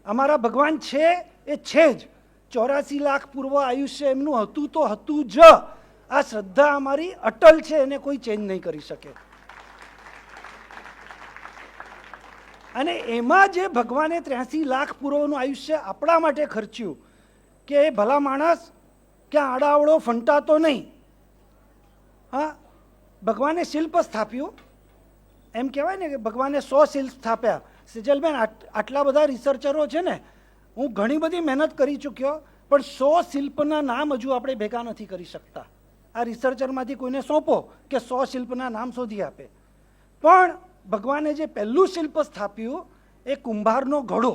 અમારા ભગવાન છે એ છે જ. 84 લાખ પૂર્વ આયુષ્ય એમનું હતું તો હતું જ. આ શ્રદ્ધા અમારી અટલ છે, એને કોઈ ચેન્જ નહીં કરી શકે. અને એમાં જે ભગવાને 83 લાખ પૂર્વનું આયુષ્ય આપણા માટે ખર્ચ્યું કે એ ભલા માણસ ક્યાં આડાવડો ફંટાતો નહીં. હા, ભગવાને શિલ્પ સ્થાપ્યું. એમ કહેવાય ને કે ભગવાને 100 શિલ્પ સ્થાપ્યા. સેજલબેન, આટલા બધા રિસર્ચરો છે ને, હું ઘણી બધી મહેનત કરી ચૂક્યો, પણ 100 શિલ્પના નામ હજુ આપણે ભેગા નથી કરી શકતા. આ રિસર્ચરમાંથી કોઈને સોંપો કે 100 શિલ્પના નામ શોધી આપે. પણ ભગવાને જે પહેલું શિલ્પ સ્થાપ્યું એ કુંભારનો ઘડો,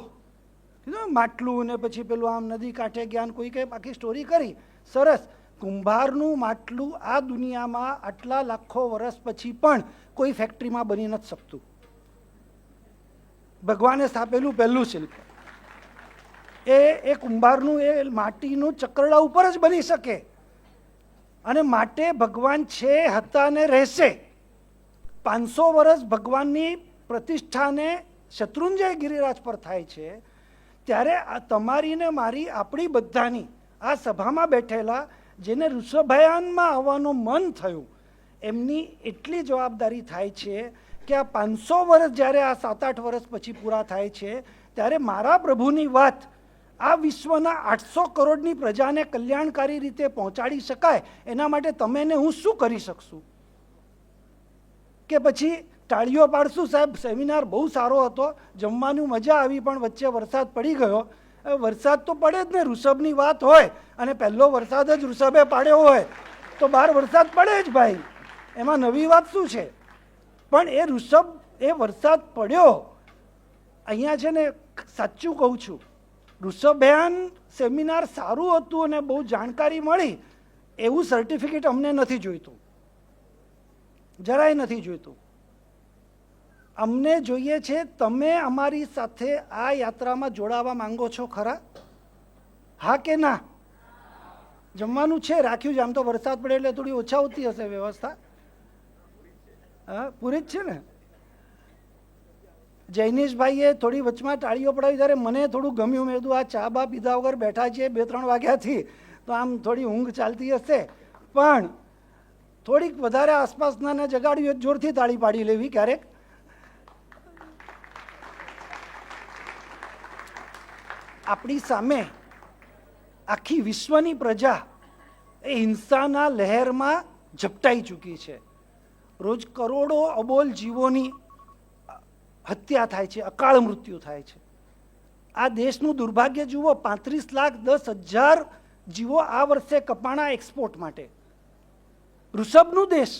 માટલું ને પછી પેલું આમ નદી કાંઠે જ્ઞાન કોઈ કંઈ બાકી સ્ટોરી કરી. સરસ. કુંભારનું માટલું આ દુનિયામાં આટલા લાખો વર્ષ પછી પણ કોઈ ફેક્ટરીમાં બની નથી શકતું. ભગવાને સ્થાપેલું પહેલું શિલ્પ એ કુંભારનું એ માટીનું ચક્રડા ઉપર જ બની શકે. અને માટે ભગવાન છે, હતા ને રહેશે. 500 વર્ષ ભગવાનની પ્રતિષ્ઠાને શત્રુંજય ગિરિરાજ પર થાય છે, ત્યારે તમારી ને મારી, આપણી બધાની, આ સભામાં બેઠેલા જેને ઋષભયાનમાં આવવાનું મન થયું, એમની એટલી જવાબદારી થાય છે કે આ 500 વર્ષ જ્યારે આ 7-8 વર્ષ પછી પૂરા થાય છે, ત્યારે મારા પ્રભુની વાત આ વિશ્વના 800 કરોડની પ્રજાને કલ્યાણકારી રીતે પહોંચાડી શકાય, એના માટે તમે ને હું શું કરી શકશું? કે પછી તાળીઓ પાડશું? સાહેબ, સેમિનાર બહુ સારો હતો, જમવાનું મજા આવી, પણ વચ્ચે વરસાદ પડી ગયો. વરસાદ તો પડે જ ને, ઋષભની વાત હોય અને પહેલો વરસાદ જ ઋષભે પાડ્યો હોય તો બહાર વરસાદ પડે જ ભાઈ, એમાં નવી વાત શું છે? પણ એ ઋષભ, એ વરસાદ પડ્યો. અહીંયા છે ને, સાચું કહું છું, ઋષભયાન સેમિનાર સારું હતું અને બહુ જાણકારી મળી, એવું સર્ટિફિકેટ અમને નથી જોઈતું, જરાય નથી જોઈતું. અમને જોઈએ છે તમે અમારી સાથે આ યાત્રામાં જોડાવા માંગો છો ખરા? હા કે ના? જમવાનું છે, રાખ્યું છે. આમ તો વરસાદ પડે એટલે થોડી ઓછા હોતી હશે વ્યવસ્થા. હા, પૂરી જ છે ને. જૈનિશભાઈએ થોડી વચમાં ટાળીઓ પડાવી, ત્યારે મને થોડું ગમ્યું. મેં કીધું આ ચા બા પીધા વગર બેઠા છીએ 2-3 વાગ્યાથી, તો આમ થોડી ઊંઘ ચાલતી હશે, પણ થોડીક વધારે આસપાસના જગાડ્યું, જોરથી તાળી પાડી લેવી ક્યારેક. આપણી સામે આખી વિશ્વની પ્રજા એ હિંસાના લહેરમાં ઝપટાઈ ચૂકી છે. રોજ કરોડો અબોલ જીવોની હત્યા થાય છે, અકાળ મૃત્યુ થાય છે. આ દેશનું દુર્ભાગ્ય જુઓ, 35,10,000 જીવો આ વર્ષે કપાણા એક્સપોર્ટ માટે. ઋષભનું દેશ,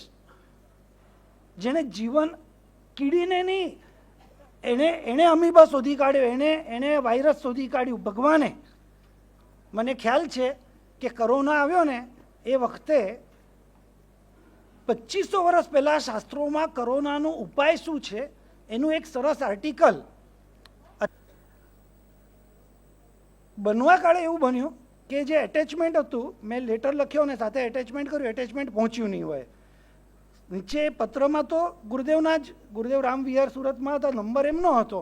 જેને જીવન કીડીને નહીં, એણે અમીબા શોધી કાઢ્યો, એણે વાયરસ શોધી કાઢ્યું, ભગવાને. મને ખ્યાલ છે કે કોરોના આવ્યો ને એ વખતે 2500 વર્ષ પહેલાં શાસ્ત્રોમાં કોરોનાનો ઉપાય શું છે એનું એક સરસ આર્ટિકલ બનવા કાળે એવું બન્યું કે જે એટેચમેન્ટ હતું, મેં લેટર લખ્યો ને સાથે એટેચમેન્ટ કર્યું, એટેચમેન્ટ પહોંચ્યું નહીં હોય. નીચે પત્રમાં તો ગુરુદેવના જ, ગુરુદેવ રામ વિહાર સુરતમાં હતા, નંબર એમનો હતો.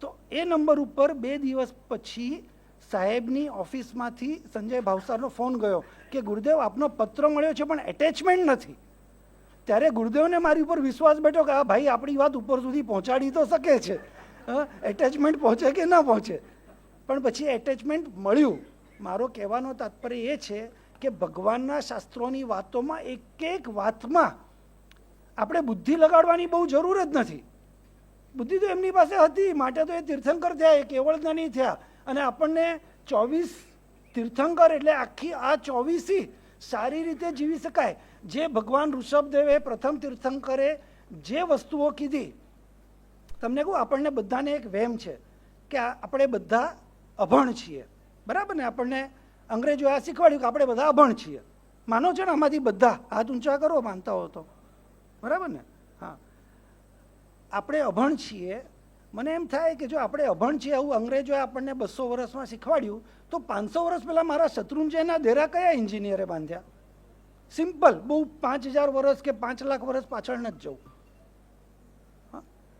તો એ નંબર ઉપર 2 દિવસ પછી સાહેબની ઓફિસમાંથી સંજય ભાવસારનો ફોન ગયો કે ગુરુદેવ આપનો પત્ર મળ્યો છે પણ એટેચમેન્ટ નથી. ત્યારે ગુરુદેવને મારી ઉપર વિશ્વાસ બેઠો કે આ ભાઈ આપણી વાત ઉપર સુધી પહોંચાડી તો શકે છે, એટેચમેન્ટ પહોંચે કે ના પહોંચે. પણ પછી એટેચમેન્ટ મળ્યું. મારો કહેવાનો તાત્પર્ય એ છે કે ભગવાનના શાસ્ત્રોની વાતોમાં એક વાતમાં આપણે બુદ્ધિ લગાડવાની બહુ જરૂર જ નથી. બુદ્ધિ તો એમની પાસે હતી, માટે તો એ તીર્થંકર થયા, એ કેવળ જ્ઞાની થયા. અને આપણને 24 તીર્થંકર એટલે આખી આ 24 સારી રીતે જીવી શકાય. જે ભગવાન ઋષભદેવે પ્રથમ તીર્થંકરે જે વસ્તુઓ કીધી, તમને કહું, આપણને બધાને એક વહેમ છે કે આપણે બધા અભણ છીએ, બરાબર ને? આપણને અંગ્રેજો આ શીખવાડ્યું કે આપણે બધા અભણ છીએ. માનો છો ને? આમાંથી બધા હાથ ઊંચા કરો માનતા હો તો, બરાબર ને? હા, આપણે અભણ છીએ. મને એમ થાય કે જો આપણે અભણ છીએ આવું અંગ્રેજોએ આપણને 200 વર્ષમાં શીખવાડ્યું, તો 500 વર્ષ પહેલાં મારા શત્રુંજયના ડેરા કયા એન્જિનિયરે બાંધ્યા? સિમ્પલ, બહુ 5000 વર્ષ કે 5 લાખ વર્ષ પાછળ નથી જવું.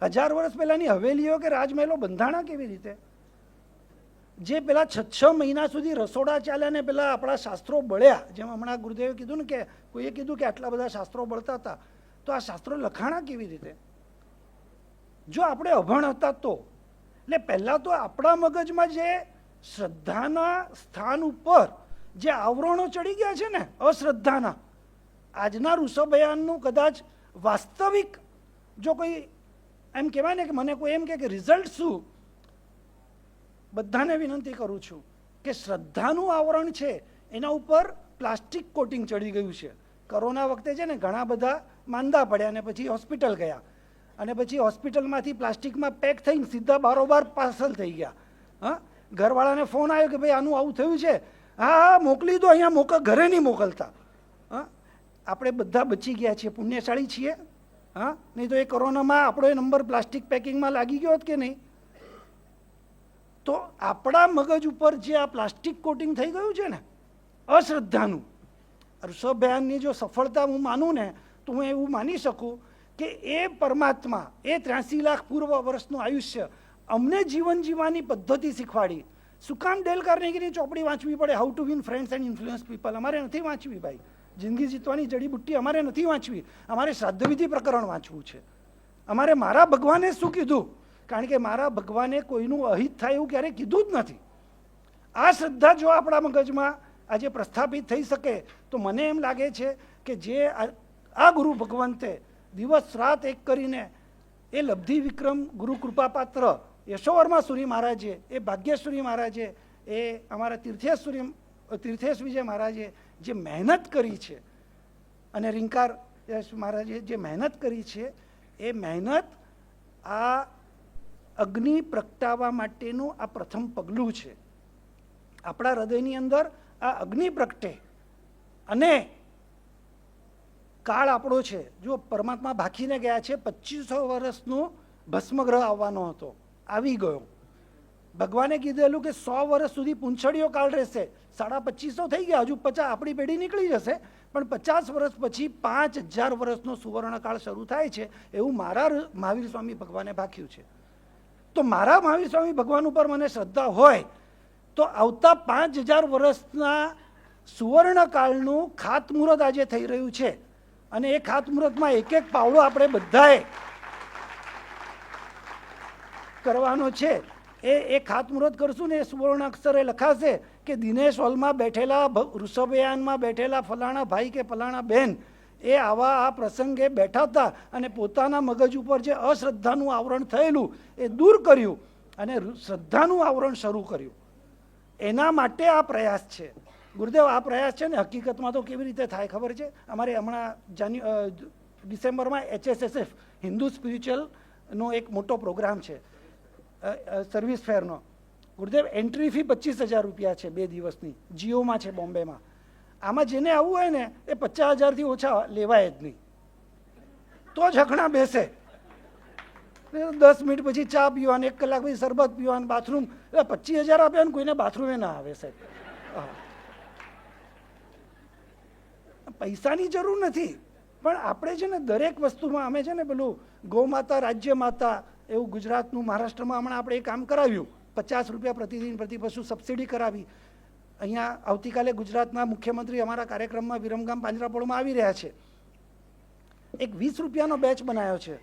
1000 વર્ષ પહેલાંની હવેલીઓ કે રાજમહેલો બંધાણા કેવી રીતે? જે પેલા 6 મહિના સુધી રસોડા ચાલ્યા ને પેલા આપણા શાસ્ત્રો બળ્યા, જેમ હમણાં ગુરુદેવે કીધું ને કે કોઈએ કીધું કે આટલા બધા શાસ્ત્રો બળતા હતા, તો આ શાસ્ત્રો લખાણા કેવી રીતે? જો આપણે અભણ હતા તો. એટલે પહેલાં તો આપણા મગજમાં જે શ્રદ્ધાના સ્થાન ઉપર જે આવરણો ચડી ગયા છે ને અશ્રદ્ધાના, આજના ઋષભયાનનું કદાચ વાસ્તવિક જો કોઈ એમ કહેવાય ને કે મને કોઈ એમ કે રિઝલ્ટ શું, બધાને વિનંતી કરું છું કે શ્રદ્ધાનું આવરણ છે એના ઉપર પ્લાસ્ટિક કોટિંગ ચડી ગયું છે. કોરોના વખતે છે ને ઘણા બધા માંદા પડ્યા અને પછી હોસ્પિટલ ગયા અને પછી હોસ્પિટલમાંથી પ્લાસ્ટિકમાં પેક થઈને સીધા બારોબાર પાર્સલ થઈ ગયા. હા, ઘરવાળાને ફોન આવ્યો કે ભાઈ આનું આવું થયું છે, હા હા મોકલી દો, અહીંયા ઘરે નહીં મોકલતા. હા, આપણે બધા બચી ગયા છીએ, પુણ્યશાળી છીએ. હા, નહીં તો એ કોરોનામાં આપણો એ નંબર પ્લાસ્ટિક પેકિંગમાં લાગી ગયો હોત કે નહીં? તો આપણા મગજ ઉપર જે આ પ્લાસ્ટિક કોટિંગ થઈ ગયું છે ને અશ્રદ્ધાનું, ઋષભયાનની જો સફળતા હું માનું ને તો હું એવું માની શકું કે એ પરમાત્મા એ 83 લાખ પૂર્વ વર્ષનું આયુષ્ય અમને જીવન જીવવાની પદ્ધતિ શીખવાડી. શું કામ ડેલ કાર્નેગીની ચોપડી વાંચવી પડે, how to win friends and influence people? અમારે નથી વાંચવી ભાઈ. જિંદગી જીતવાની જડીબુટ્ટી અમારે નથી વાંચવી, અમારે શ્રાદ્ધવિધિ પ્રકરણ વાંચવું છે. અમારે મારા ભગવાને શું કીધું, કારણ કે મારા ભગવાને કોઈનું અહિત થાય એવું ક્યારેય કીધું જ નથી. આ શ્રદ્ધા જો આપણા મગજમાં આજે પ્રસ્થાપિત થઈ શકે તો મને એમ લાગે છે કે જે આ ગુરુ ભગવંતે દિવસ રાત એક કરીને એ લબ્ધિ વિક્રમ ગુરુ કૃપાપાત્ર યશોવર્મા સુરી મહારાજે, એ ભાગ્યેશ્વરી મહારાજે, એ અમારા તીર્થેશ વિજય મહારાજે જે મહેનત કરી છે અને રિંકાર મહારાજે જે મહેનત કરી છે, એ મહેનત આ અગ્નિ પ્રગટાવવા માટેનું આ પ્રથમ પગલું છે. આપણા હૃદયની અંદર આ અગ્નિ પ્રગટે અને કાળ આપણો છે. જો પરમાત્મા ભાખીને ગયા છે, 2500 વર્ષનું ભસ્મગ્રહ આવવાનો હતો, આવી ગયો. ભગવાને કીધેલું કે 100 વર્ષ સુધી પૂંછડીઓ કાળ રહેશે, 2550 થઈ ગયા, હજુ 50 આપણી પેઢી નીકળી જશે, પણ 50 વર્ષ પછી 5000 વર્ષનો સુવર્ણકાળ શરૂ થાય છે, એવું મારા મહાવીર સ્વામી ભગવાને ભાખ્યું છે. તો મારા મહાવીર સ્વામી ભગવાન ઉપર મને શ્રદ્ધા હોય તો આવતા 5000 વર્ષના સુવર્ણકાળનું ખાતમુહૂર્ત આજે થઈ રહ્યું છે અને એ ખાતમુહૂર્તમાં એક એક પાવડો આપણે બધાએ કરવાનો છે. એ ખાતમુહૂર્ત કરશું ને એ સુવર્ણ અક્ષરે લખાશે કે દિનેશ હોલમાં બેઠેલા, ઋષભયાનમાં બેઠેલા ફલાણા ભાઈ કે ફલાણા બહેન એ આવા આ પ્રસંગે બેઠા હતા અને પોતાના મગજ ઉપર જે અશ્રદ્ધાનું આવરણ થયેલું એ દૂર કર્યું અને શ્રદ્ધાનું આવરણ શરૂ કર્યું. એના માટે આ પ્રયાસ છે. ગુરુદેવ, આ પ્રયાસ છે ને હકીકતમાં તો કેવી રીતે થાય ખબર છે? અમારે હમણાં ડિસેમ્બરમાં HSSF હિન્દુ સ્પિરિચ્યુઅલનો એક મોટો પ્રોગ્રામ છે, સર્વિસ ફેરનો. ગુરુદેવ, એન્ટ્રી ફી 25,000 રૂપિયા છે 2 દિવસની, જીઓમાં છે બોમ્બેમાં. આમાં જેને આવવું હોય ને એ 50,000થી ઓછા લેવાય જ નહીં, તો જ હખણા બેસે. 10 મિનિટ પછી ચા પીવાનું, 1 કલાક પછી શરબત પીવાનું, બાથરૂમ. 25,000 આપ્યા ને કોઈને બાથરૂમે ના આવે સાહેબ. પૈસાની જરૂર નથી, પણ આપણે છે ને દરેક વસ્તુમાં અમે છે ને પેલું ગૌ માતા રાજ્ય માતા એવું ગુજરાતનું, મહારાષ્ટ્રમાં હમણાં આપણે એ કામ કરાવ્યું, 50 રૂપિયા પ્રતિદિન પ્રતિ પશુ સબસિડી કરાવી. અહીંયા આવતીકાલે ગુજરાતના મુખ્યમંત્રી અમારા કાર્યક્રમમાં વિરમગામ પાંજરાપોળમાં આવી રહ્યા છે. એક 20 રૂપિયાનો બેચ બનાવ્યો છે,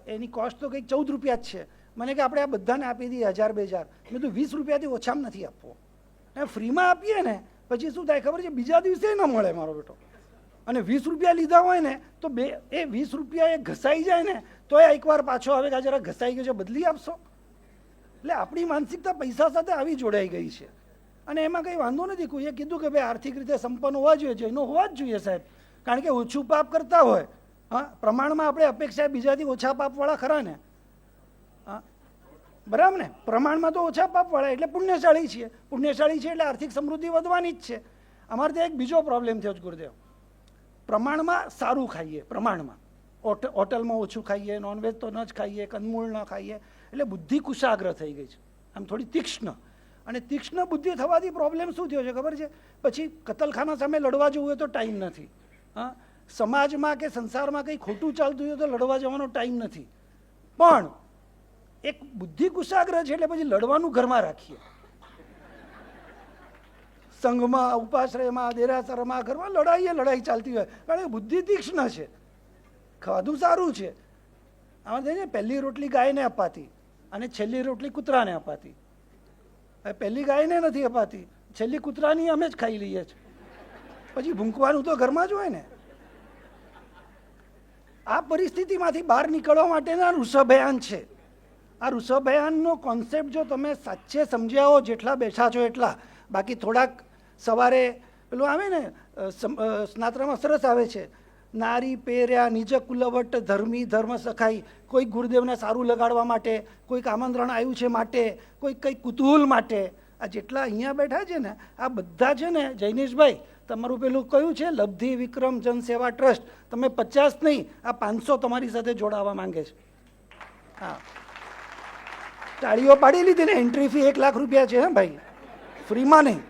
એની કોસ્ટ તો કંઈક 14 રૂપિયા જ છે. મને કે આપણે આ બધાને આપી દઈએ 1000-2000. મેં તો 20 રૂપિયાથી ઓછામાં નથી આપવો. અને ફ્રીમાં આપીએ ને પછી શું થાય ખબર છે? બીજા દિવસે ન મળે મારો બેટો. અને 20 રૂપિયા લીધા હોય ને તો એ 20 રૂપિયા એ ઘસાઈ જાય ને તો એ એકવાર પાછો આવે કે જરા ઘસાઈ ગયો છે, બદલી આપશો. એટલે આપણી માનસિકતા પૈસા સાથે આવી જોડાઈ ગઈ છે અને એમાં કંઈ વાંધો નથી. કોઈએ કીધું કે ભાઈ આર્થિક રીતે સંપન્ન હોવા જોઈએ, જૈનો હોવા જ જોઈએ સાહેબ, કારણ કે ઓછું પાપ કરતા હોય. હા, પ્રમાણમાં આપણે અપેક્ષા બીજાથી ઓછા પાપવાળા ખરા ને? હા, બરાબર ને? પ્રમાણમાં તો ઓછા પાપવાળા એટલે પુણ્યશાળી છીએ. પુણ્યશાળી છે એટલે આર્થિક સમૃદ્ધિ વધવાની જ છે. અમારે ત્યાં એક બીજો પ્રોબ્લેમ થયો છે ગુરુદેવ, પ્રમાણમાં સારું ખાઈએ, પ્રમાણમાં હોટલમાં ઓછું ખાઈએ, નોનવેજ તો ન જ ખાઈએ, કંદમૂળ ન ખાઈએ, એટલે બુદ્ધિ કુશાગ્ર થઈ ગઈ છે, આમ થોડી તીક્ષ્ણ. અને તીક્ષ્ણ બુદ્ધિ થવાથી પ્રોબ્લેમ શું થયો છે ખબર છે? પછી કતલખાના સામે લડવા જવું હોય તો ટાઈમ નથી. હા, સમાજમાં કે સંસારમાં કંઈ ખોટું ચાલતું હોય તો લડવા જવાનો ટાઈમ નથી. પણ એક બુદ્ધિ કુશાગ્ર છે એટલે પછી લડવાનું ઘરમાં રાખીએ. સંઘમાં, ઉપાશ્રયમાં, દેરાસરમાં, ઘરમાં લડાઈ ચાલતી હોય, કારણ કે બુદ્ધિ તીક્ષ્ણ છે, ખાધું સારું છે. આમાં થાય ને પહેલી રોટલી ગાયને અપાતી અને છેલ્લી રોટલી કૂતરાને અપાતી. પહેલી ગાયને નથી અપાતી, છેલ્લી કૂતરાની અમે જ ખાઈ લઈએ છીએ. પછી ભૂંકવાનું તો ઘરમાં જ હોય ને. આ પરિસ્થિતિમાંથી બહાર નીકળવા માટેના ઋષભયાન છે. આ ઋષભયાનનો કોન્સેપ્ટ જો તમે સાચે સમજ્યા હો, જેટલા બેઠા છો એટલા, બાકી થોડાક સવારે પેલું આવે ને સ્નાત્રમાં સરસ આવે છે, નારી પેર્યા નિજ કુલવટ ધર્મી ધર્મ સખાઈ, કોઈ ગુરુદેવને સારું લગાડવા માટે, કોઈક આમંત્રણ આવ્યું છે માટે, કોઈ કંઈક કુતૂહલ માટે. આ જેટલા અહીંયા બેઠા છે ને, આ બધા છે ને જૈનેશભાઈ, તમારું પેલું કયું છે લબ્ધિ વિક્રમ જનસેવા ટ્રસ્ટ, તમે 50 નહીં, આ 500 તમારી સાથે જોડાવા માંગે છે. હા, તાળીઓ પાડી લીધી ને. એન્ટ્રી ફી 1 લાખ રૂપિયા છે. હે ભાઈ, ફ્રીમાં નહીં.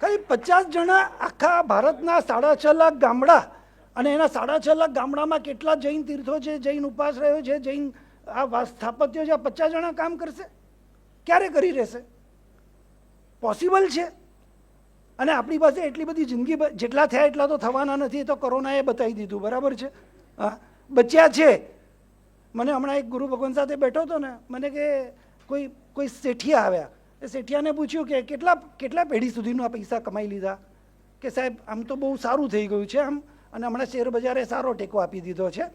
ખાલી 50 જણા આખા ભારતના 6.5 લાખ ગામડા, અને એના 6.5 લાખ ગામડામાં કેટલા જૈન તીર્થો છે, જૈન ઉપાશ્રયો છે, જૈન આ સ્થાપત્યો છે, આ 50 જણા કામ કરશે? ક્યારે કરી રહેશે? પોસિબલ છે? અને આપણી પાસે એટલી બધી જિંદગી, જેટલા થયા એટલા તો થવાના નથી, એ તો કોરોનાએ બતાવી દીધું. બરાબર છે? હા, બચ્યા છે. મને હમણાં એક ગુરુ ભગવાન સાથે બેઠો હતો ને, મને કે કોઈ શેઠિયા આવ્યા, એ શેઠિયાને પૂછ્યું કે કેટલા પેઢી સુધીનું આ પૈસા કમાઈ લીધા? કે સાહેબ આમ તો બહુ સારું થઈ ગયું છે આમ, અને હમણાં શેર બજારે સારો ટેકો આપી દીધો છે.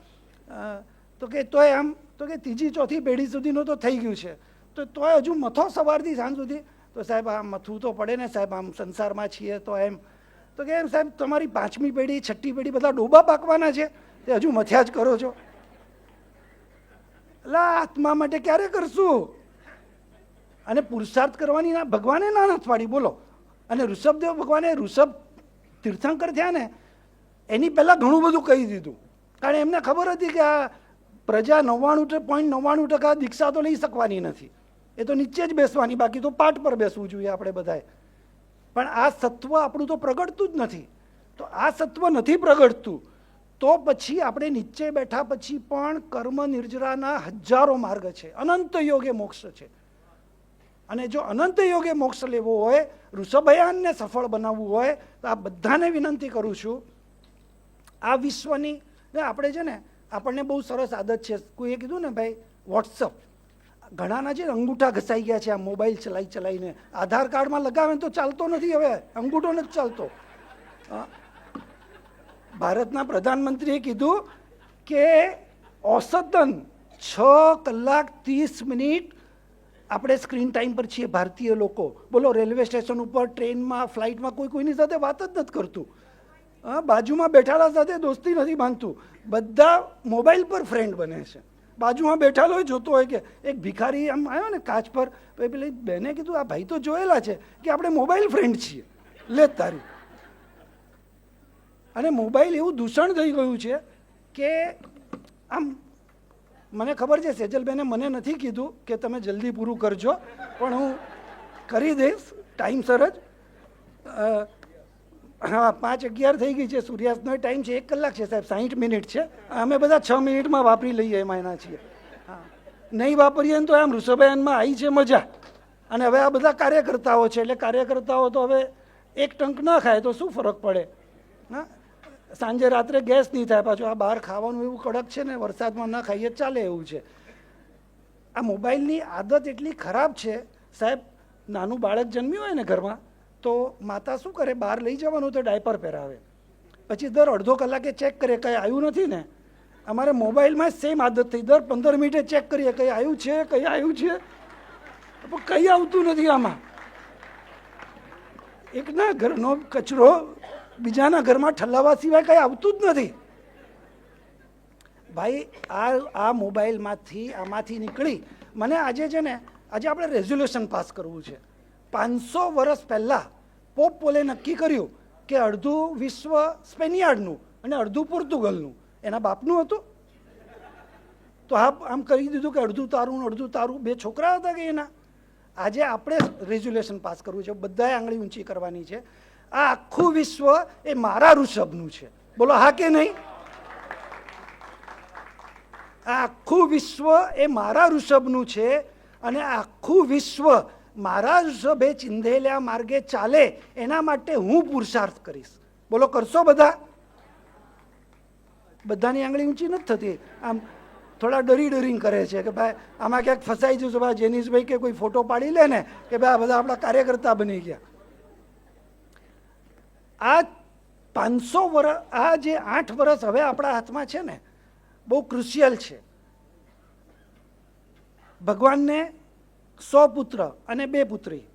તો કે તોય આમ, તો કે 3જી 4થી પેઢી સુધીનું તો થઈ ગયું છે, તો તોય હજુ મથો સવારથી સાંજ સુધી? તો સાહેબ આ મથવું તો પડે ને સાહેબ, આમ સંસારમાં છીએ તો એમ. તો કે એમ સાહેબ તમારી 5મી પેઢી 6ઠ્ઠી પેઢી બધા ડોબા પાકવાના છે, તે હજુ મથ્યા જ કરો છો. એટલે આત્મા માટે ક્યારે કરશું? અને પુરુષાર્થ કરવાની ના ભગવાને ના નથી પાડી, બોલો. અને ઋષભદેવ ભગવાને ઋષભ તીર્થંકર થયા ને એની પહેલાં ઘણું બધું કહી દીધું, કારણ એમને ખબર હતી કે આ પ્રજા 99.99% દીક્ષા તો લઈ શકવાની નથી, એ તો નીચે જ બેસવાની, બાકી તો પાઠ પર બેસવું જોઈએ આપણે બધાએ. પણ આ સત્વ આપણું તો પ્રગટતું જ નથી. તો આ સત્વ નથી પ્રગટતું તો પછી આપણે નીચે બેઠા પછી પણ કર્મ નિર્જરાના હજારો માર્ગ છે, અનંત યોગે મોક્ષ છે. અને જો અનંત યોગે મોક્ષ લેવો હોય, ઋષભયાનને સફળ બનાવવું હોય, તો આ બધાને વિનંતી કરું છું, આ વિશ્વની આપણે છે ને, આપણને બહુ સરસ આદત છે. કોઈએ કીધું ને ભાઈ વોટ્સઅપ, ઘણાના જે અંગૂઠા ઘસાઈ ગયા છે આ મોબાઈલ ચલાવીને. આધાર કાર્ડમાં લગાવે તો ચાલતો નથી, હવે અંગૂઠો નથી ચાલતો. ભારતના પ્રધાનમંત્રીએ કીધું કે ઓસતન 6 કલાક 30 મિનિટ આપણે સ્ક્રીન ટાઈમ પર છીએ ભારતીય લોકો. બોલો, રેલવે સ્ટેશન ઉપર, ટ્રેનમાં, ફ્લાઇટમાં કોઈની સાથે વાત જ નથી કરતું. બાજુમાં બેઠાલા સાથે દોસ્તી નથી બાંધતું, બધા મોબાઈલ પર ફ્રેન્ડ બને છે. બાજુમાં બેઠાલો હોય જોતો હોય કે એક ભિખારી આમ આવ્યો ને કાચ પર, પેલી બેને કીધું આ ભાઈ તો જોયેલા છે કે આપણે મોબાઈલ ફ્રેન્ડ છીએ, લે તારી. અને મોબાઈલ એવું દૂષણ થઈ ગયું છે કે આમ, મને ખબર છે સેજલબેને મને નથી કીધું કે તમે જલ્દી પૂરું કરજો, પણ હું કરી દઈશ ટાઈમસર જ. હા, 5:11 થઈ ગઈ છે, સૂર્યાસ્તનો ટાઈમ છે, 1 કલાક છે સાહેબ, 60 મિનિટ છે. અમે બધા 6 મિનિટમાં વાપરી લઈએ એમાં એના છીએ. હા, નહીં વાપરીએ ને તો આમ ઋષભયાનમાં આવી છે મજા. અને હવે આ બધા કાર્યકર્તાઓ છે, એટલે કાર્યકર્તાઓ તો હવે એક ટંક ન ખાય તો શું ફરક પડે? હા, સાંજે રાત્રે ગેસ નહીં થાય, પાછું આ બહાર ખાવાનું એવું કડક છે ને, વરસાદમાં ન ખાઈએ ચાલે એવું છે. આ મોબાઈલની આદત એટલી ખરાબ છે સાહેબ. નાનું બાળક જન્મ્યું હોય ને ઘરમાં, તો માતા શું કરે, બહાર લઈ જવાનું તો ડાયપર પહેરાવે, પછી દર અડધો કલાકે ચેક કરે કંઈ આવ્યું નથી ને. અમારે મોબાઈલમાં સેમ આદત થઈ, દર 15 મિનિટે ચેક કરીએ કંઈ આવ્યું છે, કંઈ આવ્યું છે, પણ કંઈ આવતું નથી આમાં. એકના ઘરનો કચરો બીજાના ઘરમાં ઠલાવવા સિવાય કંઈ આવતું જ નથી. ભાઈ આ મોબાઈલમાંથી આમાંથી નીકળી મને આજે છે ને, આજે આપણે રેઝોલ્યુશન પાસ કરવું છે. 500 વર્ષ પહેલાં પોપ પોલે નક્કી કર્યું કે અડધું વિશ્વ સ્પેનિયાર્ડનું અને અડધું પોર્તુગલનું, એના બાપનું હતું. તો આમ કરી દીધું કે અડધું તારું અડધું તારું. 2 છોકરા હતા કે એના. આજે આપણે રેઝોલ્યુશન પાસ કરવું છે, બધાએ આંગળી ઊંચી કરવાની છે. આ આખું વિશ્વ એ મારા ઋષભનું છે, બોલો હા કે નહીં? આ આખું વિશ્વ એ મારા ઋષભનું છે, અને આખું વિશ્વ મારા ઋષભે ચિંધેલ્યા માર્ગે ચાલે એના માટે હું પુરુષાર્થ કરીશ. બોલો, કરશો બધા? બધાની આંગળી ઊંચી નથી થતી. આમ થોડા ડરીને કરે છે કે ભાઈ આમાં ક્યાંક ફસાઈ જશું, ભાઈ જેનીશભાઈ કે કોઈ ફોટો પાડી લે ને કે ભાઈ આ બધા આપણા કાર્યકર્તા બની ગયા. આ 500 વર્ષ, આ જે 8 વર્ષ હવે આપણા હાથમાં છે ને, બહુ ક્રુશિયલ છે. ભગવાનને 100 પુત્ર અને 2 પુત્રી.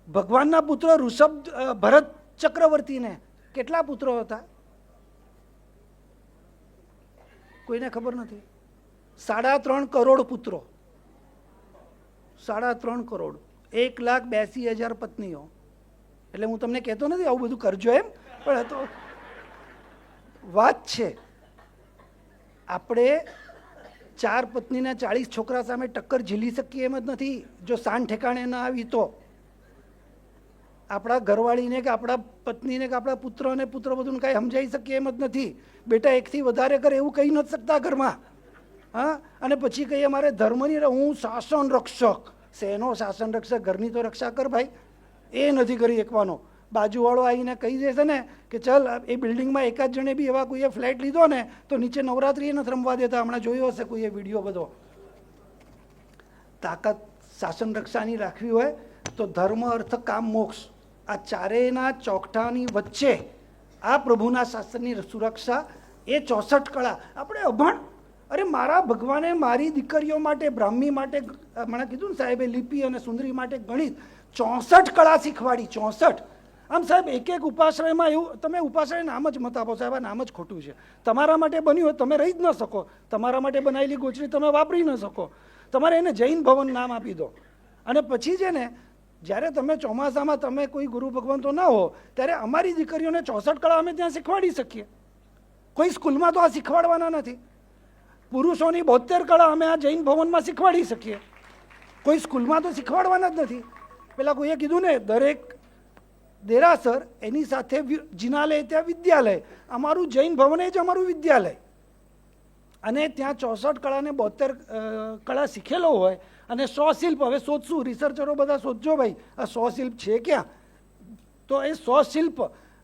ભગવાનના પુત્ર ભરત ચક્રવર્તીને કેટલા પુત્રો હતા? કોઈને ખબર નથી. 3.5 કરોડ પુત્રો, 3.5 કરોડ, 1,82,000 પત્નીઓ. એટલે હું તમને કહેતો નથી આવું બધું કરજો એમ, પણ તો વાત છે. આપણે 4 પત્નીના 40 છોકરા સામે ટક્કર ઝીલી શકીએ એમ જ નથી. જો સાન ઠેકાણે ના આવી તો આપણા ઘરવાળીને કે આપણા પત્નીને કે આપણા પુત્રને પુત્રવધૂને કાંઈ સમજાઈ શકીએ એમ જ નથી. બેટા એકથી વધારે કરે એવું કહી નથી શકતા ઘરમાં. હા, અને પછી કહીએ મારે ધર્મની, હું શાસન રક્ષક. શેનો શાસન રક્ષક? ઘરની તો રક્ષા કર ભાઈ. એ નથી કરી શકવાનો. બાજુવાળો આવીને કહી દેશે ને કે ચાલ એ બિલ્ડિંગમાં એકાદ જણે બી એવા કોઈએ ફ્લેટ લીધો ને તો નીચે નવરાત્રિએ નથી રમવા દેતા. હમણાં જોયો હશે કોઈએ વિડીયો બધો. તાકાત શાસન રક્ષાની રાખવી હોય તો ધર્મ, અર્થ, કામ, મોક્ષ, આ ચારેયના ચોકઠાની વચ્ચે આ પ્રભુના શાસનની સુરક્ષા, એ 64 કળા. આપણે અભણ, અરે મારા ભગવાને મારી દીકરીઓ માટે, બ્રાહ્મી માટે, મને કીધું ને સાહેબે, લિપિ અને સુંદરી માટે ગણિત 64 કળા શીખવાડી. 64. આમ સાહેબ એક ઉપાશ્રયમાં એવું, તમે ઉપાશ્રય નામ જ મત આપો સાહેબ, આ નામ જ ખોટું છે. તમારા માટે બન્યું હોય તમે રહી જ ન શકો. તમારા માટે બનાવેલી ગોચરી તમે વાપરી ન શકો. તમારે એને જૈન ભવન નામ આપી દો. અને પછી છે ને, જ્યારે તમે ચોમાસામાં તમે કોઈ ગુરુ ભગવાન તો ના હો, ત્યારે અમારી દીકરીઓને 64 કળા અમે ત્યાં શીખવાડી શકીએ. કોઈ સ્કૂલમાં તો આ શીખવાડવાના નથી. પુરુષોની 72 કળા અમે આ જૈન ભવનમાં શીખવાડી શકીએ. કોઈ સ્કૂલમાં તો શીખવાડવાના જ નથી. પેલા કોઈએ કીધું ને, દરેક દેરાસર એની સાથે જિનાલય ત્યાં વિદ્યાલય. અમારું જૈન ભવન એ જ અમારું વિદ્યાલય. અને ત્યાં 64 કળાને 72 કળા શીખેલો હોય અને 100 શિલ્પ. હવે શોધશું, રિસર્ચરો બધા શોધજો ભાઈ આ 100 શિલ્પ છે ક્યાં. તો એ 100 શિલ્પ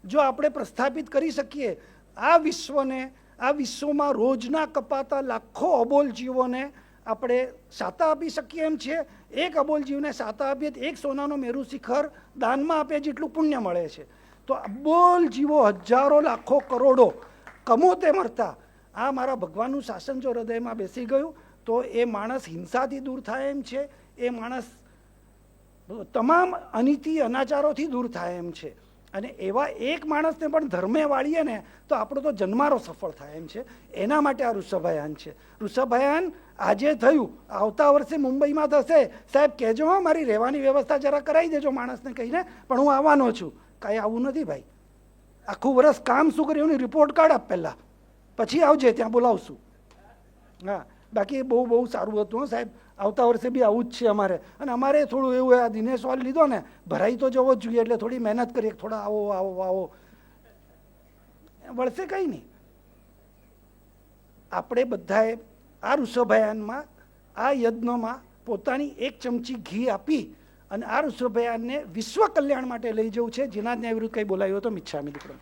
જો આપણે પ્રસ્થાપિત કરી શકીએ, આ વિશ્વને, આ વિશ્વમાં રોજના કપાતા લાખો અબોલ જીવોને આપણે સાતા આપી શકીએ એમ છે. 1 અબોલ જીવને સાતા આપીએ તો 1 સોનાનો મેરુ શિખર દાનમાં આપે જેટલું પુણ્ય મળે છે. તો અબોલ જીવો, હજારો, લાખો, કરોડો કમોતે મરતા, આ મારા ભગવાનનું શાસન જો હૃદયમાં બેસી ગયું તો એ માણસ હિંસાથી દૂર થાય એમ છે. એ માણસ તમામ અનીતિ અનાચારોથી દૂર થાય એમ છે. અને એવા એક માણસને પણ ધર્મે વાળીએ ને તો આપણો તો જન્મારો સફળ થાય એમ છે. એના માટે આ ઋષભયાન છે. ઋષભયાન આજે થયું, આવતા વર્ષે મુંબઈમાં થશે. સાહેબ કહેજો હા, મારી રહેવાની વ્યવસ્થા જરા કરાવી દેજો માણસને કહીને, પણ હું આવવાનો છું. કાંઈ આવું નથી ભાઈ. આખું વર્ષ કામ શું કર્યું એની રિપોર્ટ કાઢ આપ પહેલાં, પછી આવજે, ત્યાં બોલાવશું. હા, બાકી બહુ સારું હતું સાહેબ. આવતા વર્ષે બી આવું જ છે અમારે. અને અમારે થોડું એવું, આ દિનેશ હોલ લીધો ને, ભરાઈ તો જવો જ જોઈએ, એટલે થોડી મહેનત કરીએ. થોડા આવો વળશે કંઈ નહીં. આપણે બધાએ આ ઋષભયાનમાં, આ યજ્ઞમાં પોતાની 1 ચમચી ઘી આપી અને આ ઋષભયાનને વિશ્વ કલ્યાણ માટે લઈ જવું છે. જેના ન્યાય વિરુદ્ધ કંઈ બોલાયું તો મિચ્છામિ દુક્કડમ.